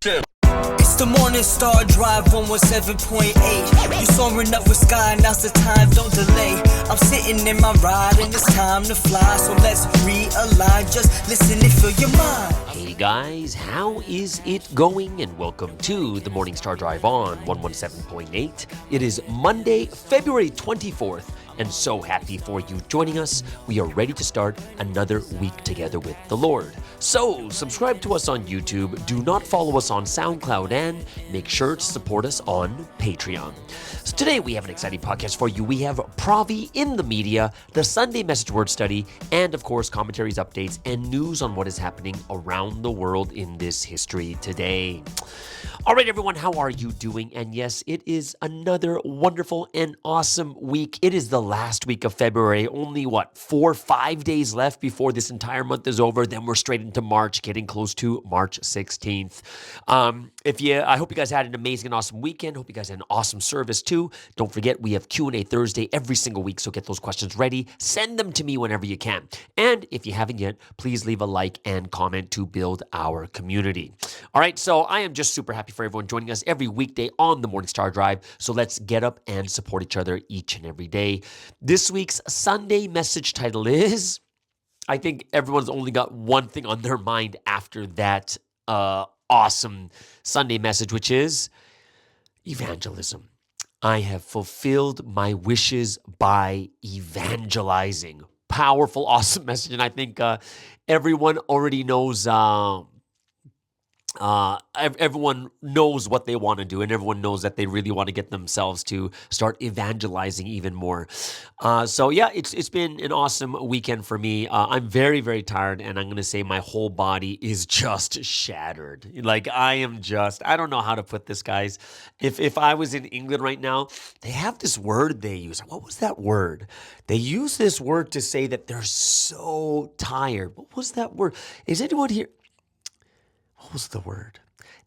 It's the Morning Star Drive 117.8. You soaring up with sky, now's the time, don't delay. I'm sitting in my ride and it's time to fly. So let's realign, just listen and fill your mind. Hey guys, how is it going? And welcome to the Morning Star Drive on 117.8. It is Monday, February 24th. And so happy for you joining us. We are ready to start another week together with the Lord. So subscribe to us on YouTube, do not follow us on SoundCloud, and make sure to support us on Patreon. So today we have an exciting podcast for you. We have Provi in the media, the Sunday message word study, and of course commentaries, updates, and news on what is happening around the world in this history today. All right, everyone, how are you doing? And yes, it is another wonderful and awesome week. It is the last week of February. Only, 4-5 days left before this entire month is over. Then we're straight into March, getting close to March 16th. I hope you guys had an amazing and awesome weekend. Hope you guys had an awesome service too. Don't forget, we have Q&A Thursday every single week, so get those questions ready. Send them to me whenever you can. And if you haven't yet, please leave a like and comment to build our community. All right, so I am just super happy for everyone joining us every weekday on the Morning Star Drive. So let's get up and support each other each and every day. This week's Sunday message title is, I think everyone's only got one thing on their mind after that awesome Sunday message, which is evangelism. I have fulfilled my wishes by evangelizing. Powerful, awesome message. And I think everyone already knows everyone knows what they want to do, and everyone knows that they really want to get themselves to start evangelizing even more. So yeah, it's been an awesome weekend for me. I'm very, very tired, and I'm going to say my whole body is just shattered. Like I don't know how to put this, guys. If I was in England right now, they have this word they use. What was that word? They use this word to say that they're so tired. What was that word? Is anyone here? What was the word?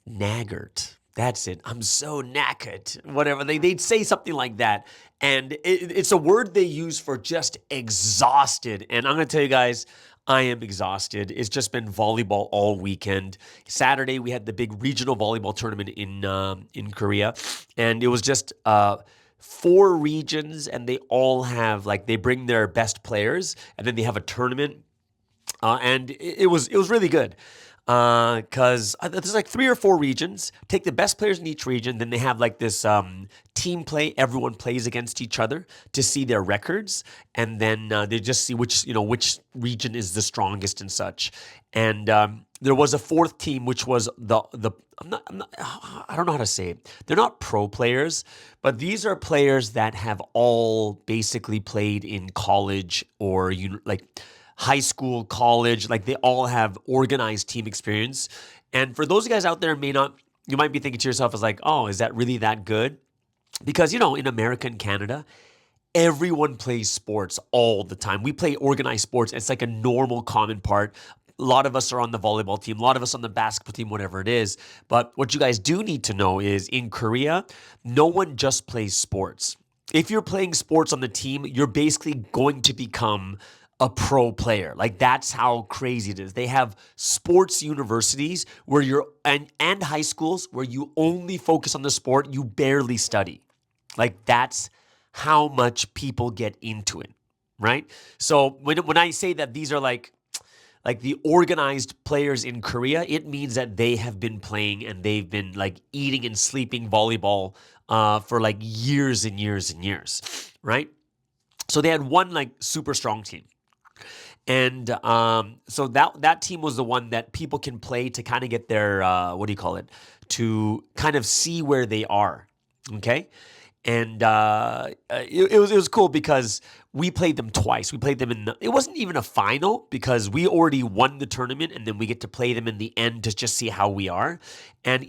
Naggart. That's it. I'm so knackered. Whatever. They'd say something like that. And it's a word they use for just exhausted. And I'm going to tell you guys, I am exhausted. It's just been volleyball all weekend. Saturday, we had the big regional volleyball tournament in Korea. And it was just 4 regions, and they all have, they bring their best players, and then they have a tournament. And it was really good. Because there's 3 or 4 regions. Take the best players in each region. Then they have this team play. Everyone plays against each other to see their records, and then they just see which region is the strongest and such. And there was a 4th team, which was I don't know how to say it. They're not pro players, but these are players that have all basically played in college or high school, college, they all have organized team experience. And for those guys out there, you might be thinking to yourself as oh, is that really that good? Because, in America and Canada, everyone plays sports all the time. We play organized sports. It's like a normal, common part. A lot of us are on the volleyball team, a lot of us on the basketball team, whatever it is. But what you guys do need to know is in Korea, no one just plays sports. If you're playing sports on the team, you're basically going to become a pro player. That's how crazy it is. They have sports universities where and high schools where you only focus on the sport, you barely study. That's how much people get into it, right? So when I say that these are like the organized players in Korea, it means that they have been playing and they've been eating and sleeping volleyball for years and years and years, right? So they had one super strong team. And so that team was the one that people can play to kind of get their, to kind of see where they are, okay? And it was cool because we played them twice. We played them it wasn't even a final because we already won the tournament, and then we get to play them in the end to just see how we are. And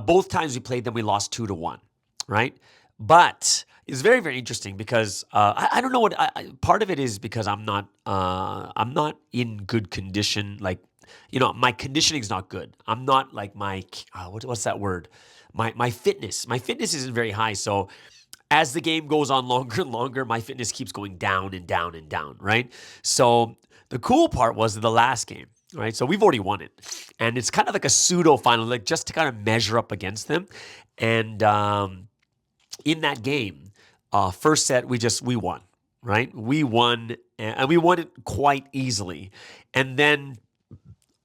both times we played them, we lost 2-1, right? But it's very, very interesting because I don't know what part of it is because I'm not in good condition. My conditioning is not good. I'm not what's that word? My fitness isn't very high. So as the game goes on longer and longer, my fitness keeps going down and down and down, right? So the cool part was the last game. right? So we've already won it. And it's kind of like a pseudo final, like just to kind of measure up against them. And in that game, first set, we won, right? We won, and we won it quite easily. And then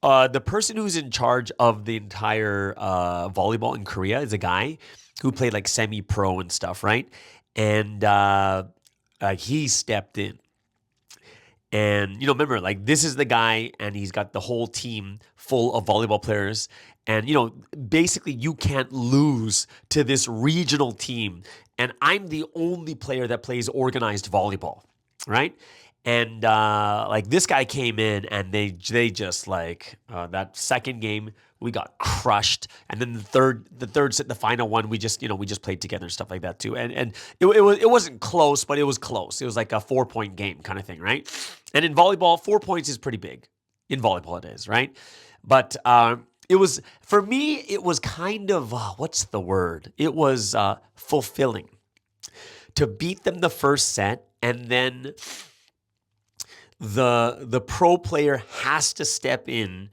the person who's in charge of the entire volleyball in Korea is a guy who played like semi-pro and stuff, right? And he stepped in. And, remember, like, this is the guy, and he's got the whole team full of volleyball players. And, basically, you can't lose to this regional team. And I'm the only player that plays organized volleyball, right? And, like, this guy came in, and they just, like, that second game, we got crushed. And then the third set, the final one, we just played together and stuff like that too. And it wasn't close, but it was close. It was like a 4-point game kind of thing, right? And in volleyball, 4 points is pretty big. In volleyball, it is, right? But it was, for me, it was kind of, what's the word? It was fulfilling to beat them the first set, and then the pro player has to step in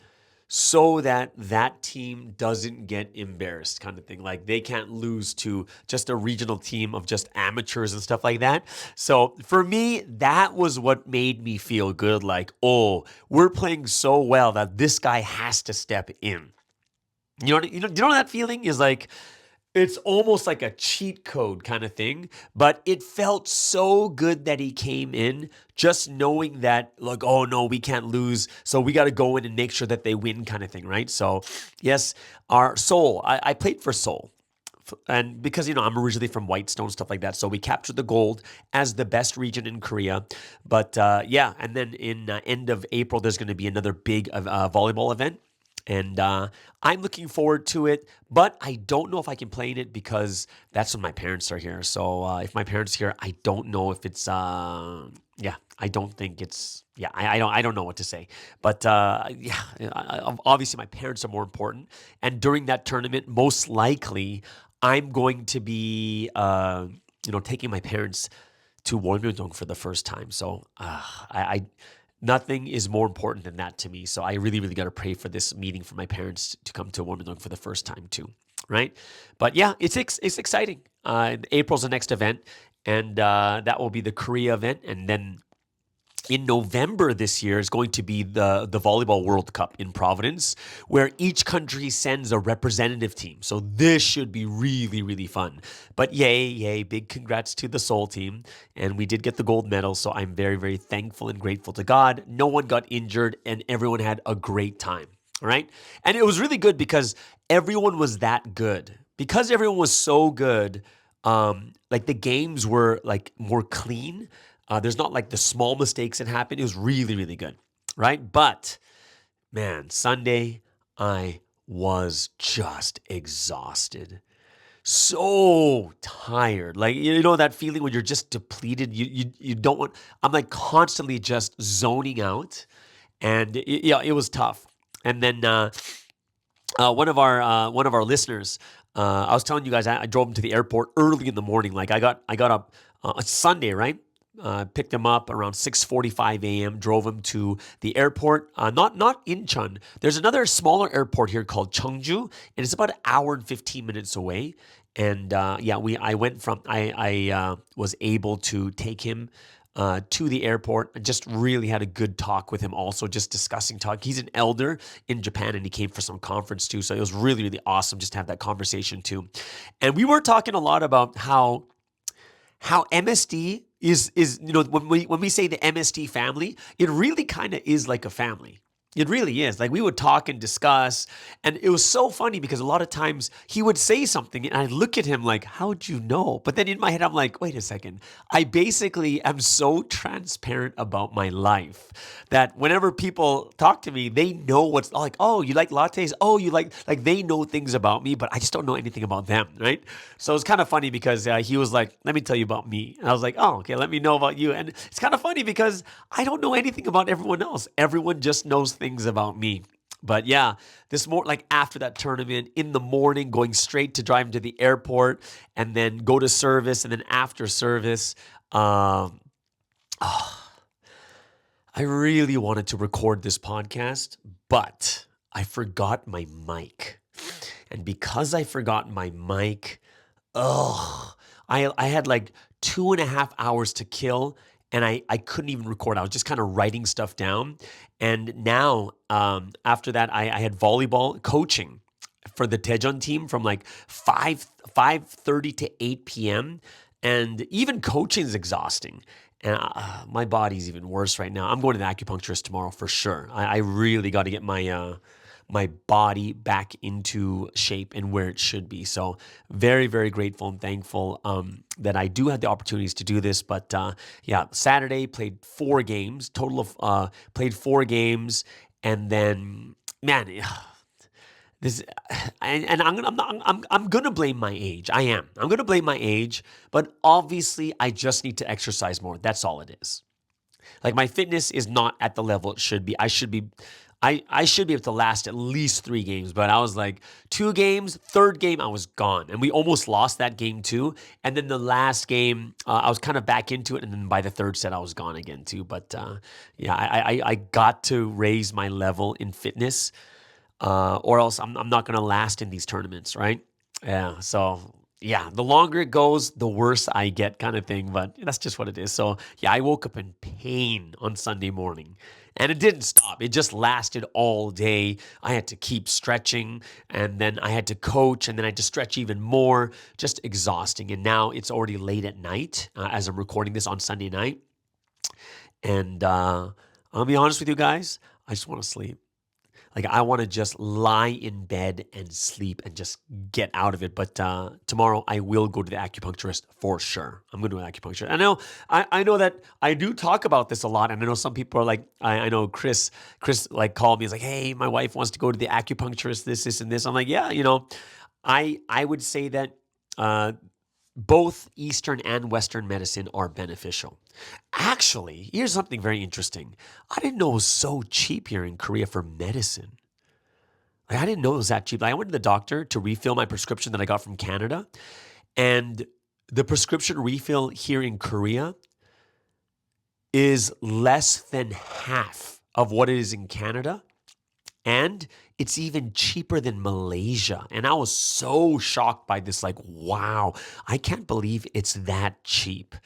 so that team doesn't get embarrassed, kind of thing. Like, they can't lose to just a regional team of just amateurs and stuff like that. So for me, that was what made me feel good. Like, oh, we're playing so well that this guy has to step in. You know that feeling is like, it's almost like a cheat code kind of thing, but it felt so good that he came in, just knowing that, like, oh no, we can't lose, so we got to go in and make sure that they win kind of thing, right? So yes, our Seoul, I played for Seoul. And because, I'm originally from Whitestone, stuff like that. So we captured the gold as the best region in Korea. But yeah, and then in end of April, there's going to be another big volleyball event. And I'm looking forward to it, but I don't know if I can play in it because that's when my parents are here. So if my parents are here, I don't know if it's, I don't think it's, I don't know what to say. But obviously my parents are more important. And during that tournament, most likely, I'm going to be, taking my parents to Wolmyeong for the first time. So nothing is more important than that to me. So I really, really got to pray for this meeting for my parents to come to Wolmyeong for the first time too, right? But yeah, it's exciting. April's the next event, and that will be the Korea event. And then in November this year is going to be the Volleyball World Cup in Providence, where each country sends a representative team. So this should be really, really fun. But yay, big congrats to the Seoul team. And we did get the gold medal, so I'm very, very thankful and grateful to God. No one got injured, and everyone had a great time, all right? And it was really good because everyone was that good. Because everyone was so good, like the games were like more clean. There's not like the small mistakes that happened. It was really, really good, right? But, man, Sunday, I was just exhausted. So tired. Like, that feeling when you're just depleted. You don't want, I'm like constantly just zoning out. And it was tough. And then one of our listeners, I was telling you guys, I drove him to the airport early in the morning. Like I got up, it's Sunday, right? Picked him up around 6:45 a.m., drove him to the airport, not Incheon. There's another smaller airport here called Cheongju, and it's about an hour and 15 minutes away. And I was able to take him to the airport. I just really had a good talk with him also, just discussing talk. He's an elder in Japan, and he came for some conference too, so it was really, really awesome just to have that conversation too. And we were talking a lot about how MSD is when we say the MSD family, it really kind of is like a family. It really is. Like, we would talk and discuss, and it was so funny because a lot of times he would say something and I'd look at him like, how'd you know? But then in my head, I'm like, wait a second. I basically am so transparent about my life that whenever people talk to me, they know what's like, oh, you like lattes? Oh, you like they know things about me, but I just don't know anything about them, right? So it's kind of funny because he was like, let me tell you about me. And I was like, oh, okay, let me know about you. And it's kind of funny because I don't know anything about everyone else. Everyone just knows things about me. But yeah, like after that tournament, in the morning, going straight to drive him to the airport and then go to service. And then after service, I really wanted to record this podcast, but I forgot my mic. And because I forgot my mic, I had like 2.5 hours to kill, and I couldn't even record. I was just kind of writing stuff down. And now, after that, I had volleyball coaching for the Tejon team from like 5:30 to 8 p.m. And even coaching is exhausting. And my body's even worse right now. I'm going to the acupuncturist tomorrow for sure. I really got to get my body back into shape and where it should be. So very, very grateful and thankful that I do have the opportunities to do this. But yeah, Saturday played 4 games, total of played 4 games, and then man. This and I'm gonna blame my age. I am. I'm gonna blame my age, but obviously I just need to exercise more. That's all it is. Like my fitness is not at the level it should be. I should be able to last at least 3 games, but I was like 2 games, third game I was gone, and we almost lost that game too. And then the last game I was kind of back into it, and then by the third set I was gone again too. But yeah, I got to raise my level in fitness. Or else I'm not going to last in these tournaments, right? Yeah. So, yeah, the longer it goes, the worse I get, kind of thing. But that's just what it is. So, yeah, I woke up in pain on Sunday morning. And it didn't stop. It just lasted all day. I had to keep stretching, and then I had to coach, and then I had to stretch even more. Just exhausting. And now it's already late at night as I'm recording this on Sunday night. And I'll be honest with you guys, I just want to sleep. Like I want to just lie in bed and sleep and just get out of it. But tomorrow I will go to the acupuncturist for sure. I'm going to do an acupuncturist. I know that I do talk about this a lot, and I know some people are like, I know Chris like called me. He's like, hey, my wife wants to go to the acupuncturist. This, and this. I'm like, yeah, I would say that. Both Eastern and Western medicine are beneficial. Actually, here's something very interesting. I didn't know it was so cheap here in Korea for medicine. Like, I didn't know it was that cheap. Like, I went to the doctor to refill my prescription that I got from Canada, and the prescription refill here in Korea is less than half of what it is in Canada. And it's even cheaper than Malaysia. And I was so shocked by this, like, wow, I can't believe it's that cheap,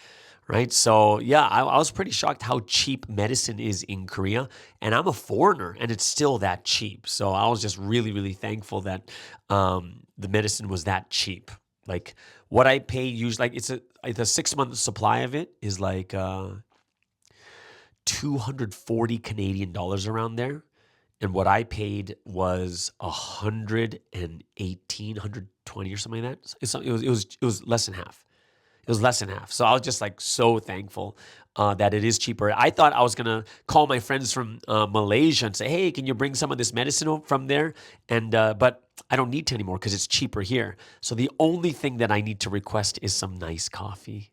right? So yeah, I was pretty shocked how cheap medicine is in Korea. And I'm a foreigner and it's still that cheap. So I was just really, really thankful that the medicine was that cheap. Like what I pay usually, like it's a 6-month supply of it is like 240 Canadian dollars around there. And what I paid was 118, 120 or something like that. It was less than half. It was less than half. So I was just like so thankful that it is cheaper. I thought I was gonna call my friends from Malaysia and say, "Hey, can you bring some of this medicine from there?" And but I don't need to anymore because it's cheaper here. So the only thing that I need to request is some nice coffee.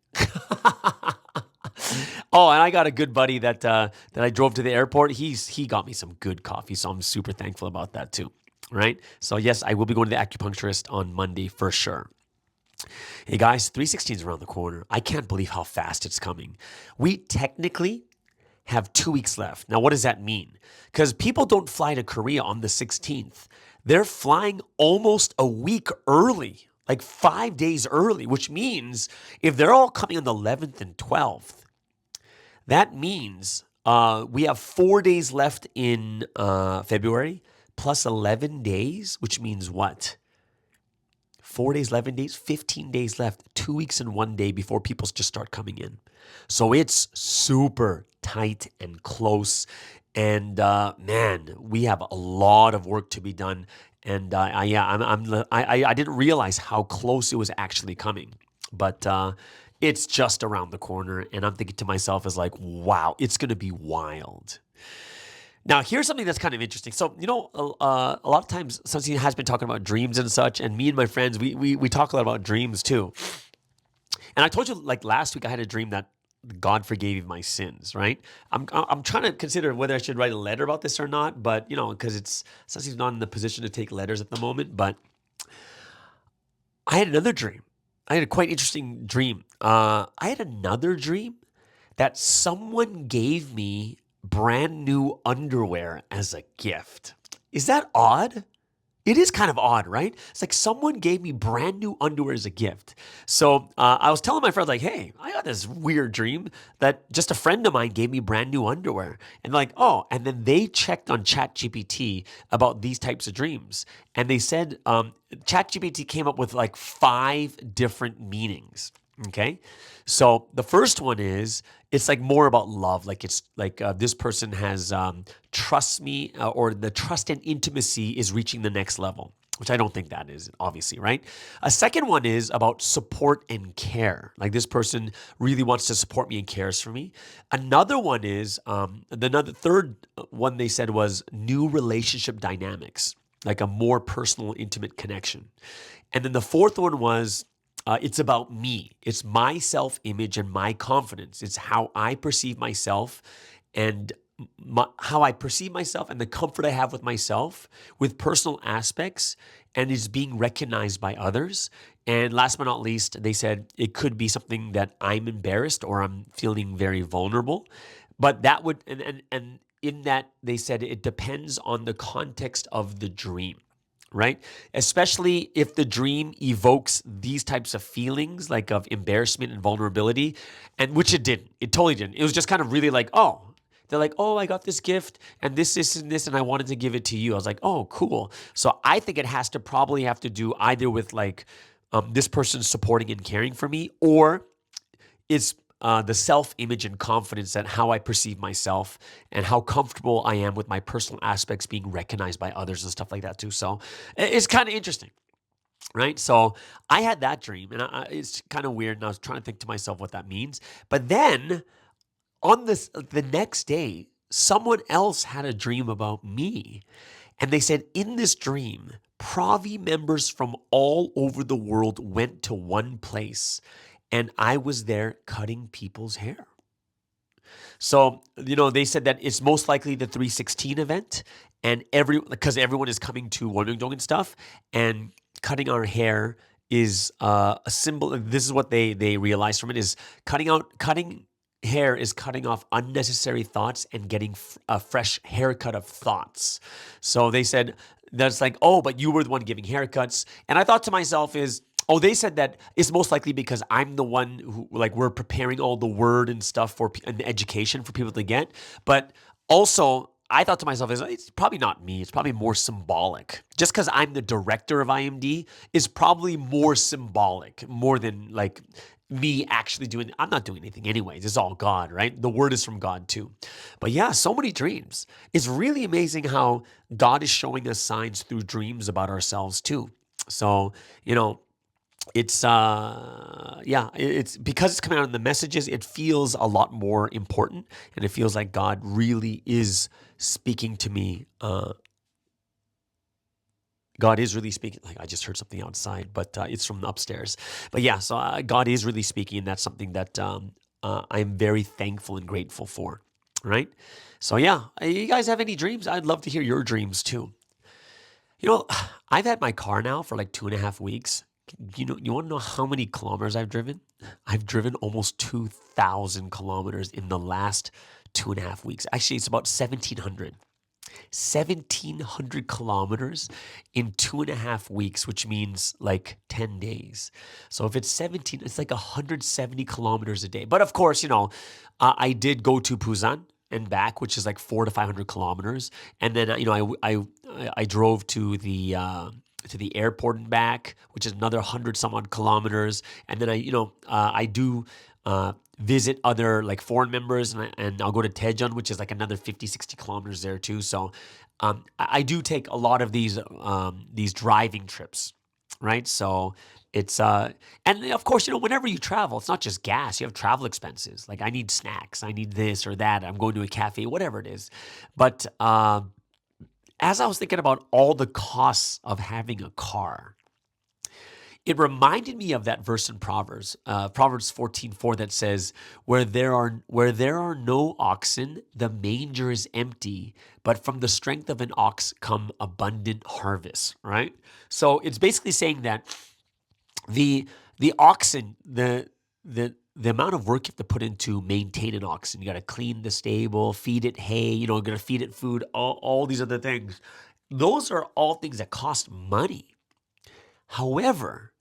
Oh, and I got a good buddy that I drove to the airport. He got me some good coffee, so I'm super thankful about that too. Right? So yes, I will be going to the acupuncturist on Monday for sure. Hey guys, 316 is around the corner. I can't believe how fast it's coming. We technically have 2 weeks left. Now, what does that mean? Because people don't fly to Korea on the 16th. They're flying almost a week early, like 5 days early, which means if they're all coming on the 11th and 12th, that means we have 4 days left in February plus 11 days, which means what? 4 days, 11 days, 15 days left, 2 weeks and 1 day before people just start coming in. So it's super tight and close. And man, we have a lot of work to be done. And I didn't realize how close it was actually coming. But it's just around the corner. And I'm thinking to myself is like, wow, it's going to be wild. Now, here's something that's kind of interesting. So, a lot of times, Sunsi has been talking about dreams and such, and me and my friends, we talk a lot about dreams too. And I told you, like last week, I had a dream that God forgave my sins, right? I'm trying to consider whether I should write a letter about this or not, but, because Sunsi's not in the position to take letters at the moment, but I had another dream. I had a quite interesting dream. I had another dream that someone gave me brand new underwear as a gift. Is that odd? It is kind of odd, right? It's like someone gave me brand new underwear as a gift. So I was telling my friends, like, hey, I got this weird dream that just a friend of mine gave me brand new underwear. And like, oh, and then they checked on ChatGPT about these types of dreams. And they said ChatGPT came up with like 5 different meanings. Okay. So the first one is it's like more about love. Like it's like this person has trust me or the trust and intimacy is reaching the next level, which I don't think that is, obviously, right? A second one is about support and care. Like this person really wants to support me and cares for me. Another one is the third one they said was new relationship dynamics, like a more personal, intimate connection. And then the fourth one was it's about me. It's my self-image and my confidence. It's how I perceive myself and how I perceive myself and the comfort I have with myself with personal aspects and is being recognized by others. And last but not least, they said it could be something that I'm embarrassed or I'm feeling very vulnerable. But that would, and in that, they said it depends on the context of the dream, right? Especially if the dream evokes these types of feelings, like of embarrassment and vulnerability, and which it didn't. It totally didn't. It was just kind of really like, oh, they're like, oh, I got this gift and this, and I wanted to give it to you. I was like, oh, cool. So I think it has to probably have to do either with like this person supporting and caring for me, or it's the self-image and confidence that how I perceive myself and how comfortable I am with my personal aspects being recognized by others and stuff like that too. So it's kind of interesting, right? So I had that dream, and it's kind of weird, and I was trying to think to myself what that means. But then on the next day, someone else had a dream about me, and they said in this dream, Provi members from all over the world went to one place, and I was there cutting people's hair. So, they said that it's most likely the 316 event, and because everyone is coming to Wonderung and stuff, and cutting our hair is a symbol. This is what they realized from it is cutting hair is cutting off unnecessary thoughts and getting a fresh haircut of thoughts. So they said that's like, oh, but you were the one giving haircuts. And I thought to myself oh, they said that it's most likely because I'm the one who, like, we're preparing all the word and stuff and the education for people to get. But also, I thought to myself, it's probably not me. It's probably more symbolic. Just because I'm the director of IMD is probably more symbolic, more than like me actually doing. I'm not doing anything anyways. It's all God, right? The word is from God too. But yeah, so many dreams. It's really amazing how God is showing us signs through dreams about ourselves too. So, it's it's because it's coming out in the messages, it feels a lot more important, and it feels like God really is speaking to me. God is really speaking. Like, I just heard something outside, but it's from upstairs. But yeah, so God is really speaking, and that's something that I'm very thankful and grateful for, right? So yeah, you guys have any dreams? I'd love to hear your dreams too. I've had my car now for like 2.5 weeks. You want to know how many kilometers I've driven? I've driven almost 2,000 kilometers in the last 2.5 weeks. Actually, it's about 1,700. 1,700 kilometers in 2.5 weeks, which means like 10 days. So if it's 17, it's like 170 kilometers a day. But of course, I did go to Busan and back, which is like 400 to 500 kilometers. And then, I drove to the airport and back, which is another 100 some odd kilometers. And then I do visit other like foreign members, and I'll go to Daejeon, which is like another 50, 60 kilometers there too. So I do take a lot of these driving trips, right? So it's and of course, whenever you travel, it's not just gas. You have travel expenses. Like I need snacks, I need this or that. I'm going to a cafe, whatever it is. But as I was thinking about all the costs of having a car, it reminded me of that verse in Proverbs 14:4 that says, where there are no oxen, the manger is empty, but from the strength of an ox come abundant harvest, right? So it's basically saying that the oxen, the the amount of work you have to put into maintain an oxen. You got to clean the stable, feed it hay, you got to feed it food, all these other things. Those are all things that cost money. However,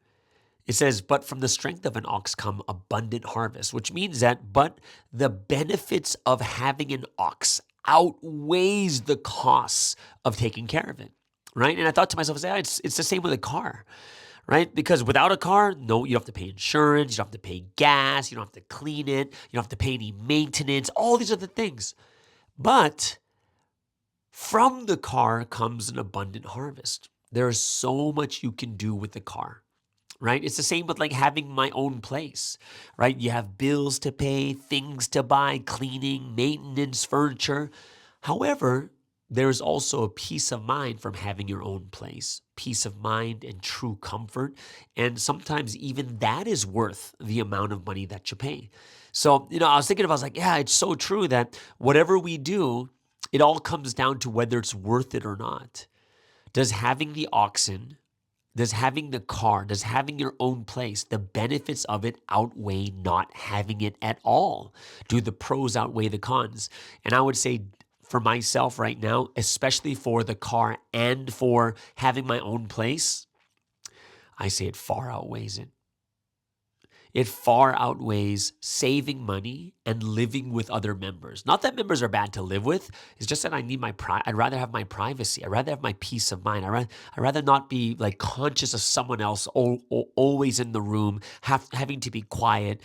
it says, but from the strength of an ox come abundant harvest, which means that, but the benefits of having an ox outweighs the costs of taking care of it, right? And I thought to myself, it's the same with a car, right? Because without a car, no, you don't have to pay insurance, you don't have to pay gas, you don't have to clean it, you don't have to pay any maintenance, all these other things. But from the car comes an abundant harvest. There is so much you can do with the car, right? It's the same with like having my own place, right? You have bills to pay, things to buy, cleaning, maintenance, furniture. However, there's also a peace of mind from having your own place, peace of mind and true comfort. And sometimes even that is worth the amount of money that you pay. So, I was thinking about, I was like, yeah, it's so true that whatever we do, it all comes down to whether it's worth it or not. Does having the oxen, does having the car, does having your own place, the benefits of it outweigh not having it at all? Do the pros outweigh the cons? And I would say for myself right now, especially for the car and for having my own place, I say it far outweighs it. It far outweighs saving money and living with other members. Not that members are bad to live with. It's just that I need I'd rather have my privacy. I'd rather have my peace of mind. I'd rather not be like conscious of someone else always in the room, having to be quiet,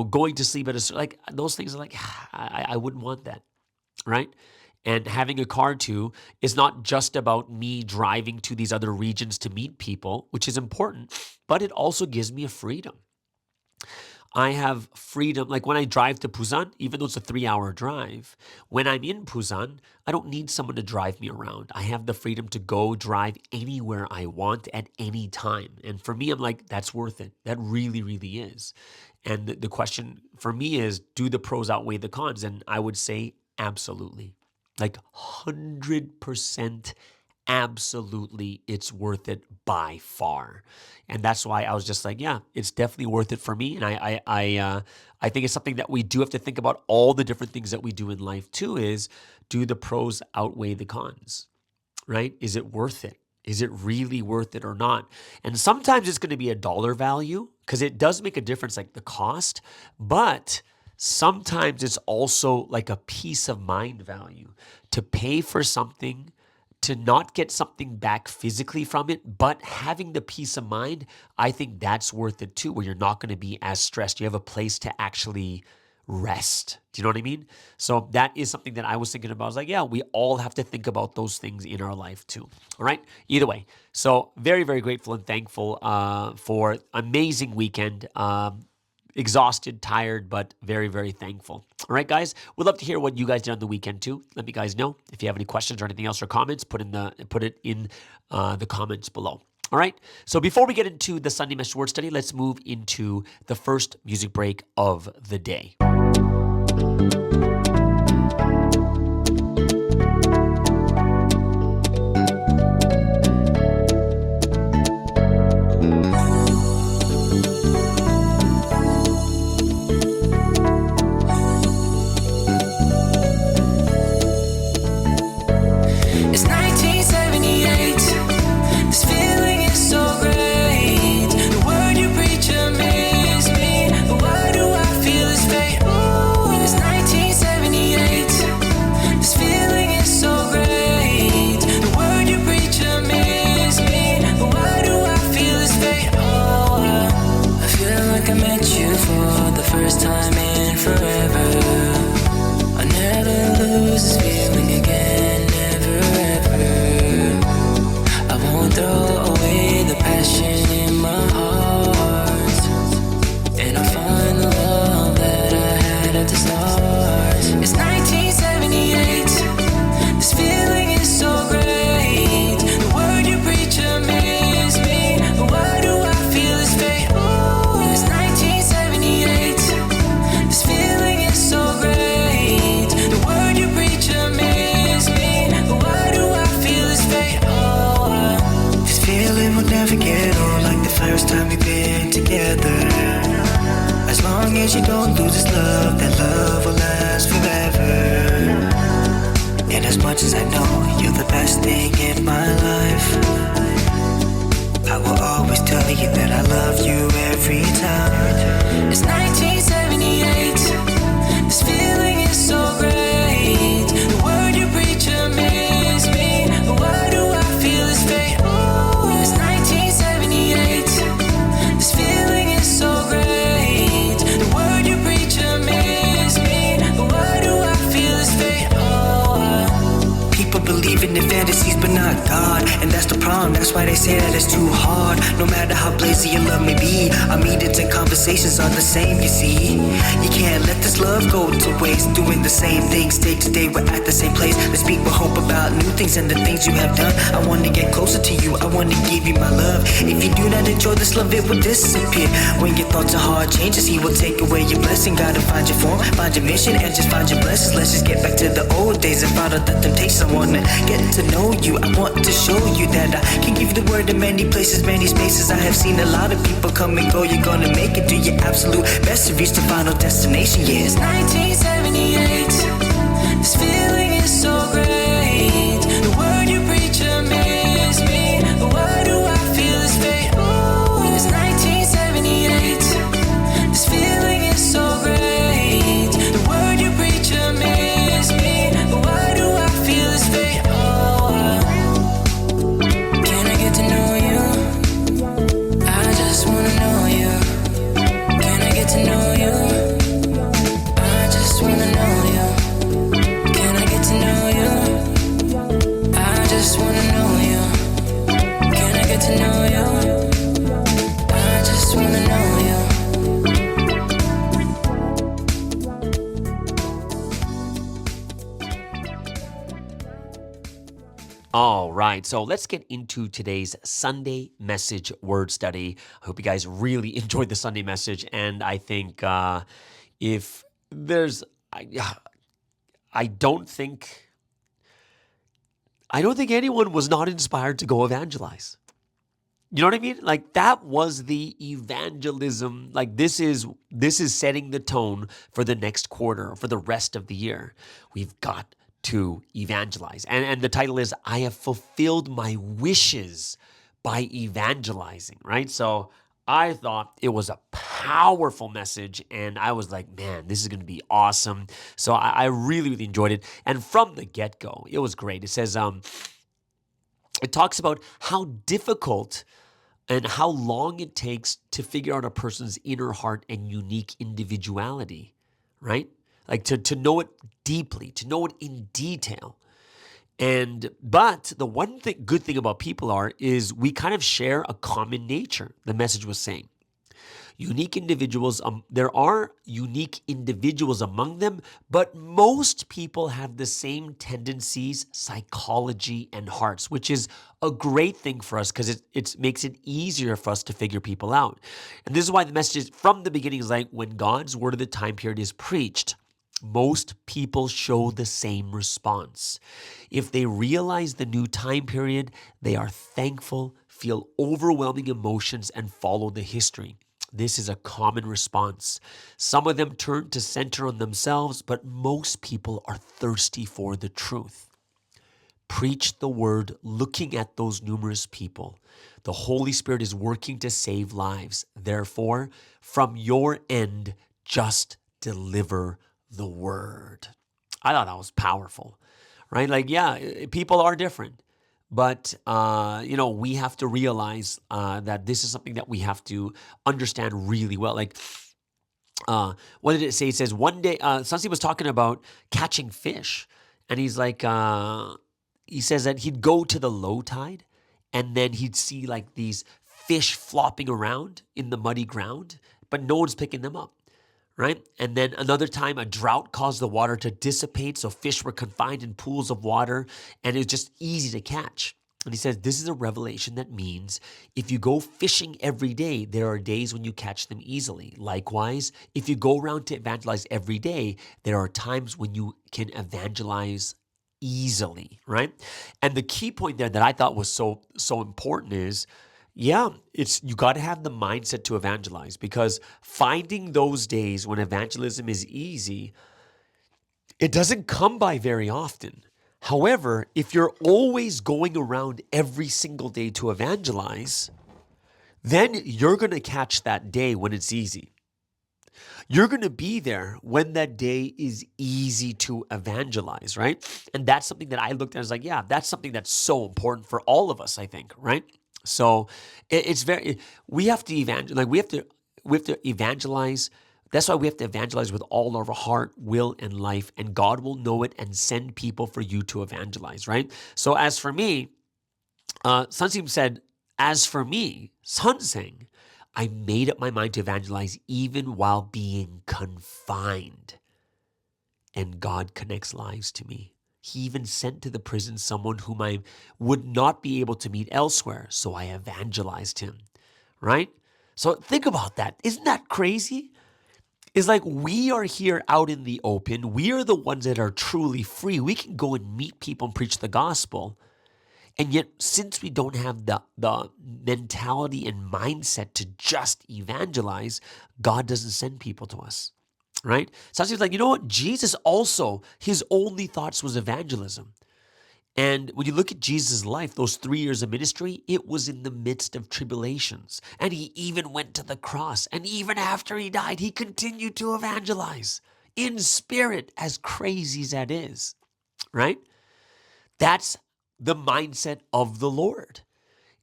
going to sleep at like those things are like, I wouldn't want that, right? And having a car too is not just about me driving to these other regions to meet people, which is important, but it also gives me a freedom. I have freedom. Like when I drive to Busan, even though it's a 3-hour drive, when I'm in Busan, I don't need someone to drive me around. I have the freedom to go drive anywhere I want at any time. And for me, I'm like, that's worth it. That really, really is. And the question for me is, do the pros outweigh the cons? And I would say absolutely. Like 100% absolutely, it's worth it by far. And that's why I was just like, yeah, it's definitely worth it for me. And I think it's something that we do have to think about. All the different things that we do in life too is, do the pros outweigh the cons, right? Is it worth it? Is it really worth it or not? And sometimes it's going to be a dollar value because it does make a difference, like the cost, but sometimes it's also like a peace of mind value to pay for something, to not get something back physically from it, but having the peace of mind, I think that's worth it too, where you're not going to be as stressed. You have a place to actually rest. Do you know what I mean? So that is something that I was thinking about. I was like, yeah, we all have to think about those things in our life too. All right. Either way. So very, very grateful and thankful for amazing weekend. Exhausted, tired, but very, very thankful. All right, guys, we'd love to hear what you guys did on the weekend too. Let me guys know if you have any questions or anything else or comments. Put it in the comments below. All right. So before we get into the Sunday Message Word Study, let's move into the first music break of the day. as you don't lose this love, that love will last forever. And as much as I know you're the best thing in my life, I will always tell you that I love you every time. It's 1978. This feeling is so great. The word you preach amazes me. Why do I feel this fate? Oh, it's 1978. This feeling is so great. The word you preach amazes me. Why do I feel this fate? Oh, people believe in their fantasies but not God, and that's the problem. That's why they say that it's too hard. No matter how blazing your love may be, our meetings and conversations are the same, you see. You can't let this love go to waste, doing the same things day to day. We're at the same place. Let's speak with hope about new things and the things you have done. I want to get closer to you, I want to give you my love. If you do not enjoy this love, it will disappear. When your thoughts are hard changes, he will take away your blessing. Gotta find your form, find your mission, and just find your blessings. Let's just get back to the old days and find out the temptation. I wanna get to know you, I want to show you that I can give you the word in many places, many spaces. I have seen a lot of people come and go. You're gonna make it, do your absolute best to reach the final destination. Yeah, it's 1978. This feeling is so great. The word you preach amazes me. Why do I feel this fate? Oh, it's 1978. This feeling is so great. The word you preach amazes me. Why do I feel this fate? Oh, can I get to know you? I just wanna know you. Can I get to know you? I just wanna know you. Can I get to know you? I just wanna know you. Can I get to know you? I just wanna know you. All right, so let's get into today's Sunday message word study. I hope you guys really enjoyed the Sunday message, and I think if there's, I don't think anyone was not inspired to go evangelize. You know what I mean? Like, that was the evangelism. Like, this is setting the tone for the next quarter, for the rest of the year. We've got to evangelize. And the title is, I have fulfilled my wishes by evangelizing, right? So I thought it was a powerful message, and I was like, man, this is going to be awesome. So I really, really enjoyed it. And from the get-go, it was great. It says, it talks about how difficult and how long it takes to figure out a person's inner heart and unique individuality, right? Like to know it deeply, to know it in detail. But the one good thing about people is we kind of share a common nature, the message was saying. Unique individuals, there are unique individuals among them, but most people have the same tendencies, psychology, and hearts, which is a great thing for us because it makes it easier for us to figure people out. And this is why the message is, from the beginning, is like when God's word of the time period is preached, most people show the same response. If they realize the new time period, they are thankful, feel overwhelming emotions, and follow the history. This is a common response. Some of them turn to center on themselves, but most people are thirsty for the truth. Preach the word looking at those numerous people. The Holy Spirit is working to save lives. Therefore, from your end, just deliver the word. I thought that was powerful, right? Like, yeah, people are different. But, we have to realize that this is something that we have to understand really well. Like, what did it say? It says one day, Sansi was talking about catching fish. And he's like, he says that he'd go to the low tide and then he'd see like these fish flopping around in the muddy ground, but no one's picking them up. Right? And then another time, a drought caused the water to dissipate, so fish were confined in pools of water, and it was just easy to catch. And he says, this is a revelation that means if you go fishing every day, there are days when you catch them easily. Likewise, if you go around to evangelize every day, there are times when you can evangelize easily, right? And the key point there that I thought was so important is, Yeah, you got to have the mindset to evangelize, because finding those days when evangelism is easy, it doesn't come by very often. However, if you're always going around every single day to evangelize, then you're going to catch that day when it's easy. You're going to be there when that day is easy to evangelize, right? And that's something that I looked at as like, yeah, that's something that's so important for all of us, I think, right? So it's we have to evangelize, like we have to evangelize. That's why we have to evangelize with all of our heart, will, and life, and God will know it and send people for you to evangelize, right? So as for me, Sunseem said, as for me, Sunsing, I made up my mind to evangelize even while being confined. And God connects lives to me. He even sent to the prison someone whom I would not be able to meet elsewhere, so I evangelized him, right? So think about that. Isn't that crazy? It's like we are here out in the open. We are the ones that are truly free. We can go and meet people and preach the gospel. And yet, since we don't have the mentality and mindset to just evangelize, God doesn't send people to us, right? So I was like, you know what? Jesus also, his only thoughts was evangelism. And when you look at Jesus' life, those 3 years of ministry, it was in the midst of tribulations. And he even went to the cross. And even after he died, he continued to evangelize in spirit, as crazy as that is, right? That's the mindset of the Lord.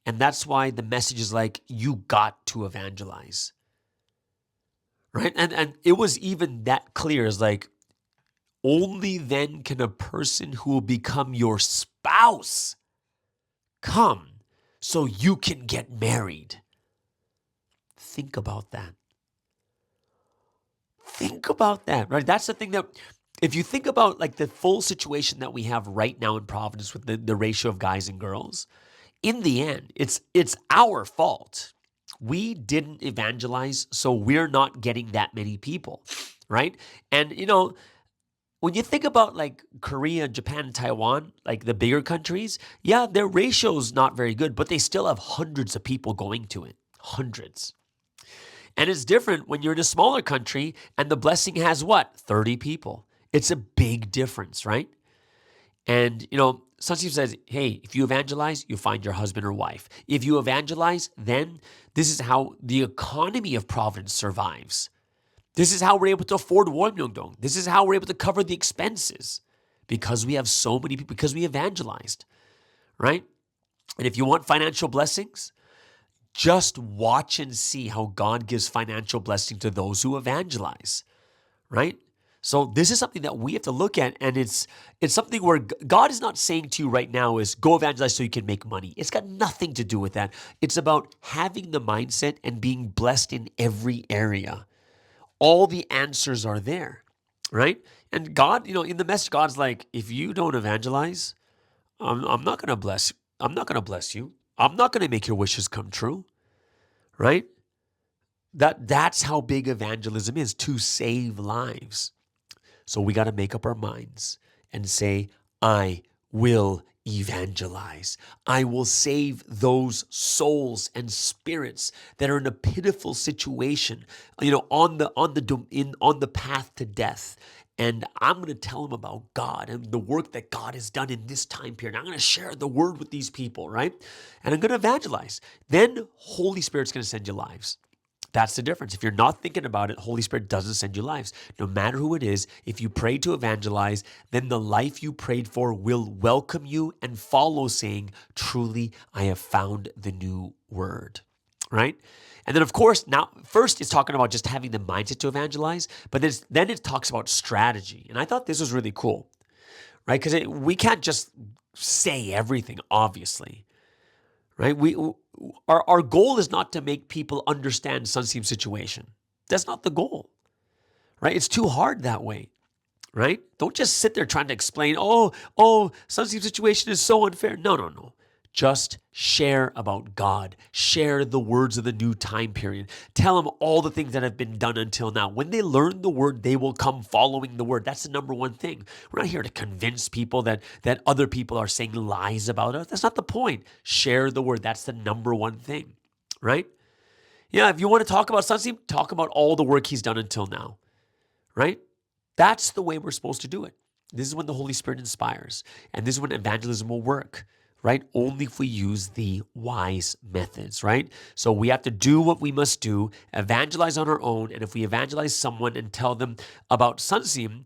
And that's why the message is like, you got to evangelize, right? And it was even that clear as like, only then can a person who will become your spouse come so you can get married. Think about that. Think about that, right? That's the thing that, if you think about like the full situation that we have right now in Providence with the ratio of guys and girls, in the end, it's our fault. We didn't evangelize, so we're not getting that many people, right? And when you think about like Korea, Japan, and Taiwan, like the bigger countries, yeah, their ratio's not very good, but they still have hundreds of people going to it. Hundreds. And it's different when you're in a smaller country and the blessing has what? 30 people. It's a big difference, right? And, Sunseem says, hey, if you evangelize, you find your husband or wife. If you evangelize, then this is how the economy of Providence survives. This is how we're able to afford Wonmyeongdong. This is how we're able to cover the expenses, because we have so many people, because we evangelized, right? And if you want financial blessings, just watch and see how God gives financial blessing to those who evangelize, right? So this is something that we have to look at, and it's something where God is not saying to you right now is go evangelize so you can make money. It's got nothing to do with that. It's about having the mindset and being blessed in every area. All the answers are there, right? And God, in the message, God's like, if you don't evangelize, I'm not going to bless. I'm not going to bless you. I'm not going to make your wishes come true, right? That's how big evangelism is, to save lives. So we got to make up our minds and say, I will evangelize. I will save those souls and spirits that are in a pitiful situation, on the path to death. And I'm going to tell them about God and the work that God has done in this time period. I'm going to share the word with these people, right? And I'm going to evangelize. Then Holy Spirit's going to send you lives. That's the difference. If you're not thinking about it, Holy Spirit doesn't send you lives. No matter who it is, if you pray to evangelize, then the life you prayed for will welcome you and follow, saying, truly, I have found the new word, right? And then, of course, now first it's talking about just having the mindset to evangelize, but then it talks about strategy. And I thought this was really cool, right? Because we can't just say everything, obviously. Right? Our goal is not to make people understand Sunseem's situation. That's not the goal, right? It's too hard that way, right? Don't just sit there trying to explain, Sunseem's situation is so unfair. No. Just share about God. Share the words of the new time period. Tell them all the things that have been done until now. When they learn the word, they will come following the word. That's the number one thing. We're not here to convince people that other people are saying lies about us. That's not the point. Share the word. That's the number one thing, right? Yeah, if you want to talk about Sunsteam, talk about all the work he's done until now, right? That's the way we're supposed to do it. This is when the Holy Spirit inspires, and this is when evangelism will work, right? Only if we use the wise methods, right? So we have to do what we must do, evangelize on our own, and if we evangelize someone and tell them about Sunsteam,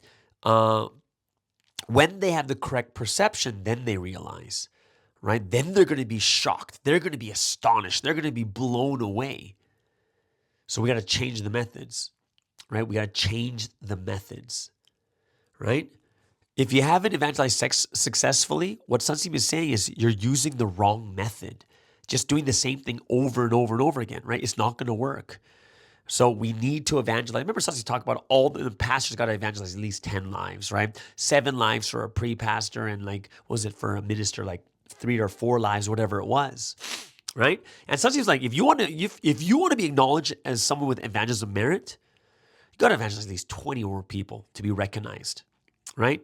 when they have the correct perception, then they realize, right? Then they're going to be shocked. They're going to be astonished. They're going to be blown away. So we got to change the methods, right? We got to change the methods, right? If you haven't evangelized successfully, what Sunsteam is saying is you're using the wrong method. Just doing the same thing over and over and over again, right? It's not going to work. So we need to evangelize. Remember, Sunsteam talked about all the pastors got to evangelize at least 10 lives, right? 7 lives for a pre-pastor and like, what was it for a minister, like 3 or 4 lives, whatever it was, right? And Sunsteam's like, if you want to be acknowledged as someone with evangelism merit, you got to evangelize at least 20 or more people to be recognized, right?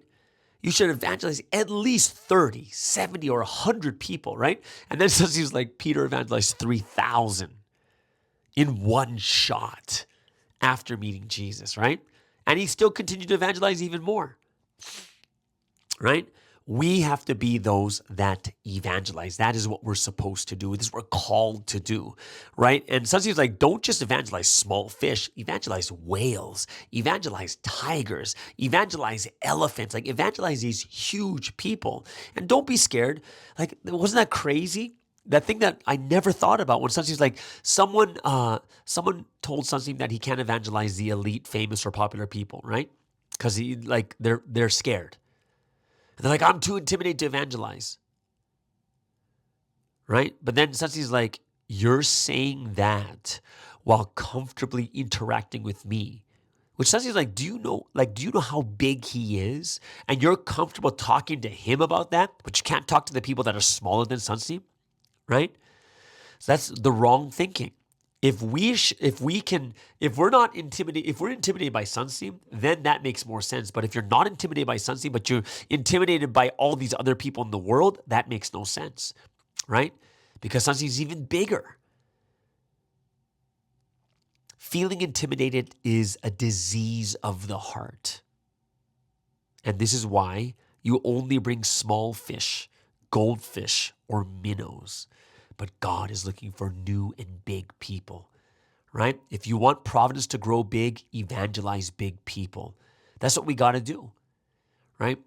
You should evangelize at least 30, 70, or 100 people, right? And then Sunsteam's like, Peter evangelized 3,000 in one shot after meeting Jesus, right? And he still continued to evangelize even more, right? We have to be those that evangelize. That is what we're supposed to do. This is what we're called to do, right? And Sunsteam's like, don't just evangelize small fish, evangelize whales, evangelize tigers, evangelize elephants, like evangelize these huge people. And don't be scared. Like, wasn't that crazy? That thing that I never thought about when Sunsteam's like, someone told Sunsteam that he can't evangelize the elite, famous, or popular people, right? Because they're scared. And they're like, I'm too intimidated to evangelize, right? But then Sunsteam's like, you're saying that while comfortably interacting with me, which Sunsteam's like, do you know how big he is? And you're comfortable talking to him about that, but you can't talk to the people that are smaller than Sunsteam, right? So that's the wrong thinking. If we're intimidated by Sunsteam, then that makes more sense. But if you're not intimidated by Sunsteam, but you're intimidated by all these other people in the world, that makes no sense, right? Because Sunsteam's even bigger. Feeling intimidated is a disease of the heart. And this is why you only bring small fish, goldfish, or minnows. But God is looking for new and big people, right? If you want Providence to grow big, evangelize big people. That's what we got to do, right?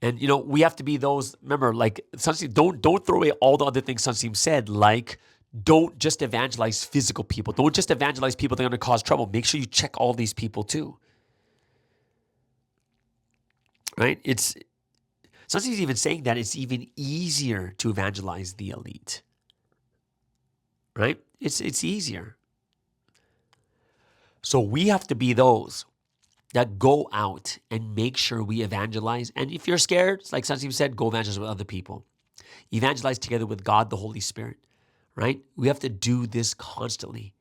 And, we have to be those, remember, like, Sunsteam, don't throw away all the other things Sunsteam said, like, don't just evangelize physical people. Don't just evangelize people that are going to cause trouble. Make sure you check all these people too, right? Sunsteam's even saying that it's even easier to evangelize the elite, right? It's easier. So we have to be those that go out and make sure we evangelize. And if you're scared, like Sunsteam said, go evangelize with other people. Evangelize together with God, the Holy Spirit, right? We have to do this constantly.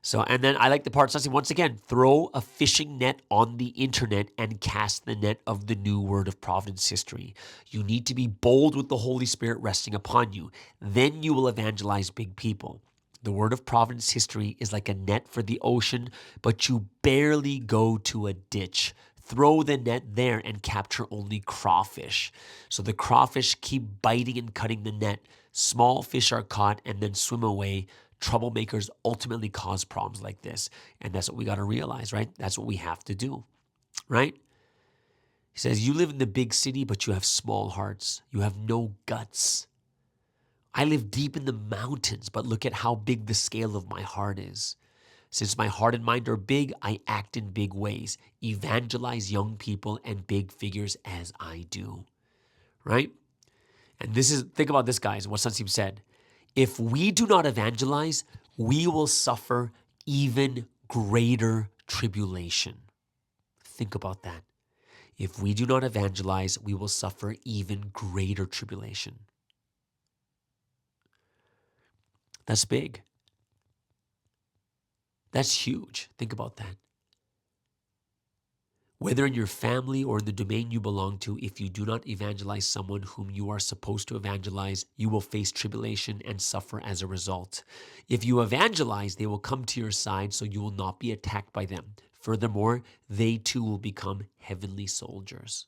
So, and then I like the part, Sunsteam, once again, throw a fishing net on the internet and cast the net of the new word of Providence history. You need to be bold with the Holy Spirit resting upon you. Then you will evangelize big people. The word of Providence history is like a net for the ocean, but you barely go to a ditch. Throw the net there and capture only crawfish. So the crawfish keep biting and cutting the net. Small fish are caught and then swim away. Troublemakers ultimately cause problems like this. And that's what we got to realize, right? That's what we have to do, right? He says, you live in the big city, but you have small hearts. You have no guts. I live deep in the mountains, but look at how big the scale of my heart is. Since my heart and mind are big, I act in big ways, evangelize young people and big figures as I do, right? And think about this, guys, what Sunsteam said. If we do not evangelize, we will suffer even greater tribulation. Think about that. If we do not evangelize, we will suffer even greater tribulation. That's big. That's huge. Think about that. Whether in your family or in the domain you belong to, if you do not evangelize someone whom you are supposed to evangelize, you will face tribulation and suffer as a result. If you evangelize, they will come to your side so you will not be attacked by them. Furthermore, they too will become heavenly soldiers.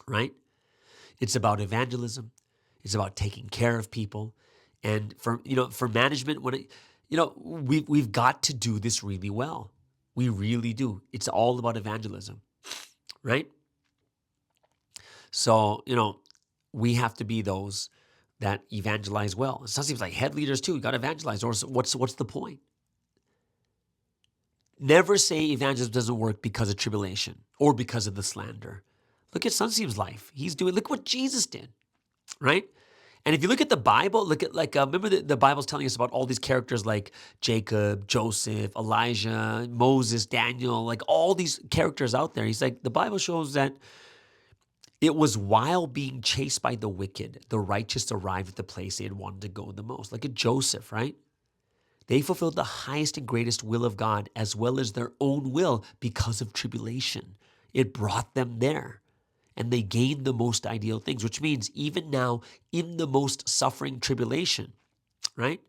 Right? It's about evangelism. It's about taking care of people. And for management, we've got to do this really well. We really do. It's all about evangelism, right? So, we have to be those that evangelize well. It seems like head leaders too. You got to evangelize. Or what's the point? Never say evangelism doesn't work because of tribulation or because of the slander. Look at Sunseem's life. Look what Jesus did, right? And if you look at the Bible, look at remember the Bible's telling us about all these characters like Jacob, Joseph, Elijah, Moses, Daniel, like all these characters out there. He's like, the Bible shows that it was while being chased by the wicked, the righteous arrived at the place they had wanted to go the most. Look at Joseph, right? They fulfilled the highest and greatest will of God as well as their own will because of tribulation. It brought them there. And they gained the most ideal things, which means even now in the most suffering tribulation, right?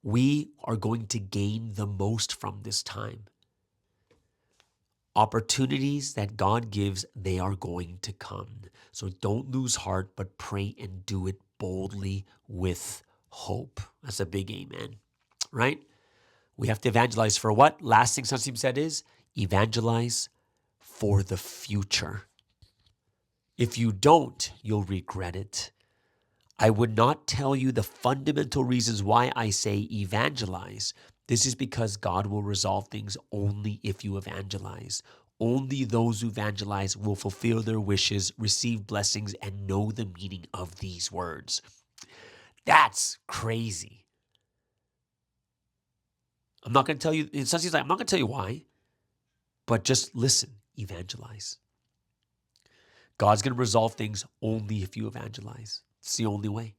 We are going to gain the most from this time. Opportunities that God gives, they are going to come. So don't lose heart, but pray and do it boldly with hope. That's a big amen, right? We have to evangelize for what? Last thing Sunseem said is evangelize for the future. If you don't, you'll regret it. I would not tell you the fundamental reasons why I say evangelize. This is because God will resolve things only if you evangelize. Only those who evangelize will fulfill their wishes, receive blessings, and know the meaning of these words. That's crazy. I'm not going to tell you, in some sense, I'm not going to tell you why, but just listen, evangelize. God's going to resolve things only if you evangelize. It's the only way.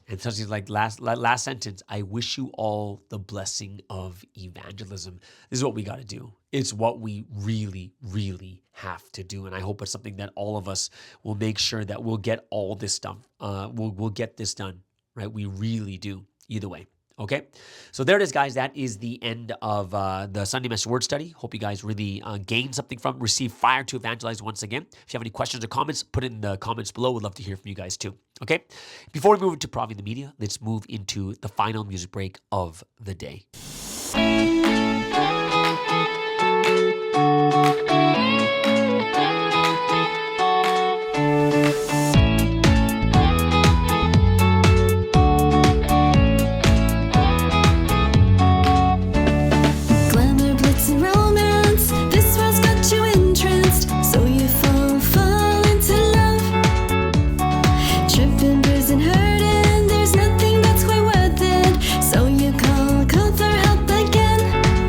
And something like last sentence, I wish you all the blessing of evangelism. This is what we got to do. It's what we really, really have to do. And I hope it's something that all of us will make sure that we'll get all this stuff. We'll get this done, right? We really do. Either way. Okay, so there it is, guys. That is the end of the Sunday Message Word Study. Hope you guys really gained something from it. Receive fire to evangelize once again. If you have any questions or comments, put it in the comments below. We'd love to hear from you guys too. Okay, before we move into Provi the Media, let's move into the final music break of the day. There's nothing that's quite worth it. So you call for help again.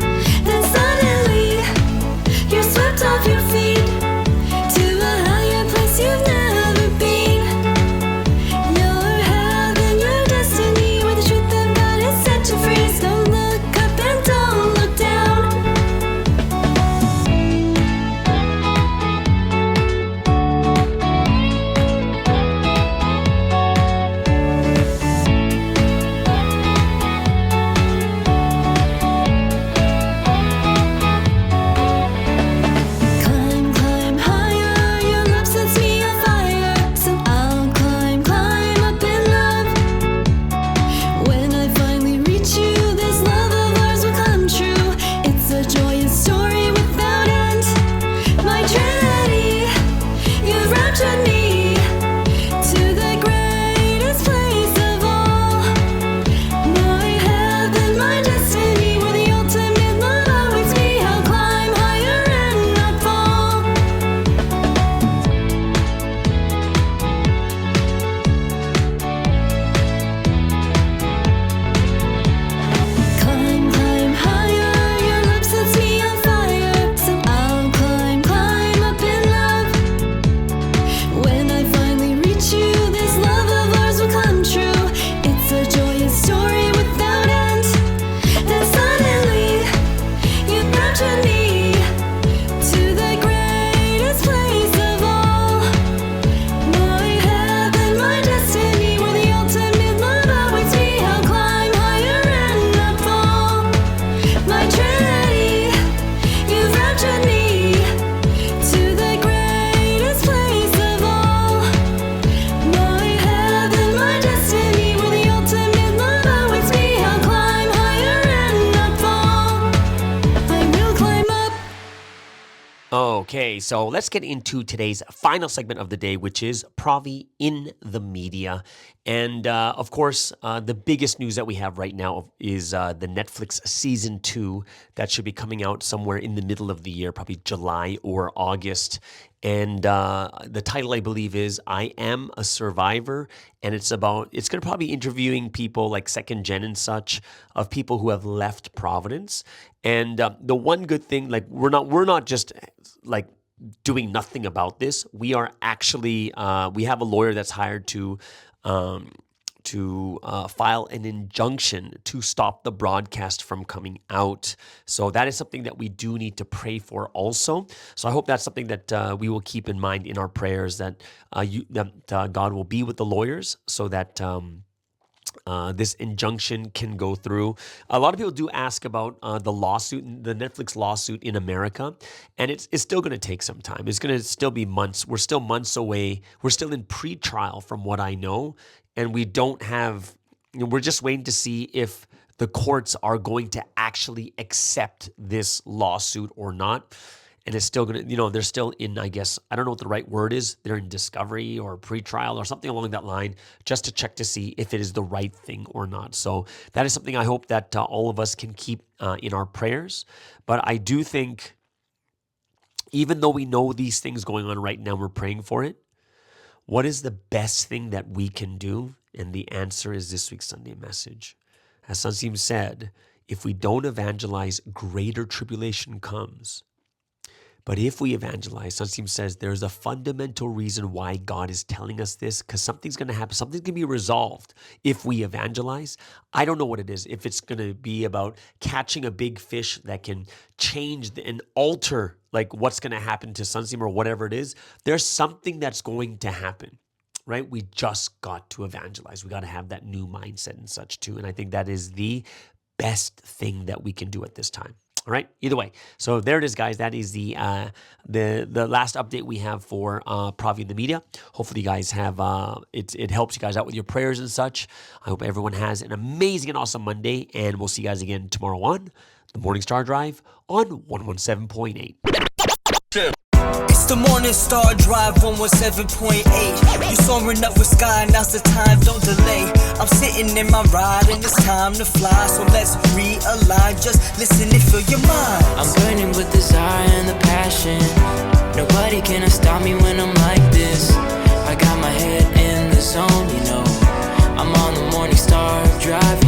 Okay, so let's get into today's final segment of the day, which is Provi in the media. And of course, the biggest news that we have right now is the Netflix season 2 that should be coming out somewhere in the middle of the year, probably July or August. And the title, I believe, is I Am a Survivor. And it's going to probably be interviewing people like second gen and such of people who have left Providence. And the one good thing, like we're not just like doing nothing about this. We are actually, we have a lawyer that's hired to file an injunction to stop the broadcast from coming out. So that is something that we do need to pray for also. So I hope that's something that we will keep in mind in our prayers, that God will be with the lawyers so that this injunction can go through. A lot of people do ask about the lawsuit, the Netflix lawsuit in America, and it's still going to take some time. It's going to still be months. We're still months away. We're still in pre-trial from what I know, and we don't have, we're just waiting to see if the courts are going to actually accept this lawsuit or not. And it's still going to, they're still in, I guess, I don't know what the right word is. They're in discovery or pre-trial or something along that line, just to check to see if it is the right thing or not. So that is something I hope that all of us can keep in our prayers. But I do think, even though we know these things going on right now, we're praying for it. What is the best thing that we can do? And the answer is this week's Sunday message. As Sansim said, if we don't evangelize, greater tribulation comes. But if we evangelize, Sansim says there's a fundamental reason why God is telling us this, because something's going to happen. Something's going to be resolved if we evangelize. I don't know what it is. If it's going to be about catching a big fish that can change and alter like what's going to happen to Sansim or whatever it is, there's something that's going to happen, right? We just got to evangelize. We got to have that new mindset and such too. And I think that is the best thing that we can do at this time. All right. Either way, so there it is, guys. That is the last update we have for Provi in the media. Hopefully, you guys have it helps you guys out with your prayers and such. I hope everyone has an amazing and awesome Monday, and we'll see you guys again tomorrow on the Morning Star Drive on 117.8. It's the Morning Star Drive 117.8. You soaring up with sky, now's the time, don't delay. I'm sitting in my ride and it's time to fly. So let's realign, just listen and feel your mind. I'm burning with desire and the passion. Nobody can stop me when I'm like this. I got my head in the zone, I'm on the Morning Star Drive,